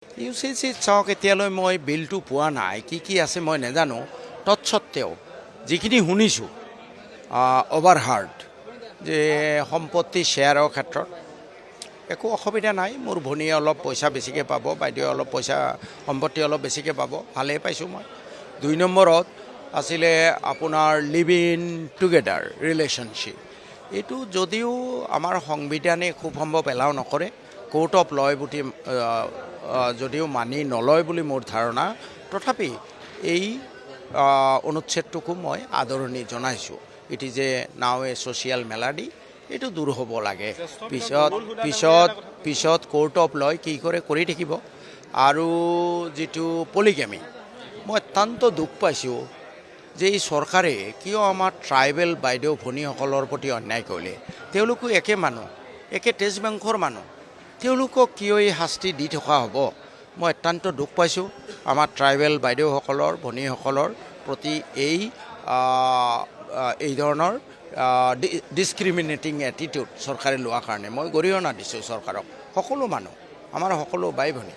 UCC চাওক এতিয়ালৈ মই বিলটো পোৱা নাই, কি আছে মই নাজানো। তৎসত্ত্বেও যিখিনি শুনিছোঁ অভাৰহাৰ্ড যে সম্পত্তি শ্বেয়াৰৰ ক্ষেত্ৰত একো অসুবিধা নাই। মোৰ ভনীয়ে অলপ পইচা বেছিকৈ পাব, বাইদেৱে অলপ পইচা সম্পত্তি অলপ বেছিকৈ পাব, ভালেই পাইছোঁ মই। 2 নম্বৰত আছিলে আপোনাৰ লিভ ইন টুগেডাৰ ৰিলেশ্যনশ্বিপ। এইটো যদিও আমাৰ সংবিধানে খুব সম্ভৱ এলাও নকৰে, কোৰ্ট অফ ল বুলি যদিও মানি নলয় বুলি মোৰ ধাৰণা, তথাপি এই অনুচ্ছেদটোকো মই আদৰণি জনাইছোঁ। ইট ইজ এ নাও এ ছ'চিয়েল মেলাডি। এইটো দূৰ হ'ব লাগে। পিছত কোৰ্ট অফ লয় কি কৰে কৰি থাকিব। আৰু যিটো পলিগেমি, মই অত্যন্ত দুখ পাইছোঁ যে এই চৰকাৰে কিয় আমাৰ ট্ৰাইবেল বাইদেউ ভনীসকলৰ প্ৰতি অন্যায় কৰিলে। তেওঁলোকো একে মানুহ, একে তেজ মাংসৰ মানুহ, তেওঁলোকক কিয় এই শাস্তি দি থকা হ'ব। মই অত্যন্ত দুখ পাইছোঁ আমাৰ ট্ৰাইবেল বাইদেউসকলৰ ভনীসকলৰ প্ৰতি এই ধৰণৰ ডিছক্ৰিমিনেটিং এটিটিউড চৰকাৰে লোৱাৰ কাৰণে মই গৰিহণা দিছোঁ চৰকাৰক। সকলো মানুহ, আমাৰ সকলো বাই ভনী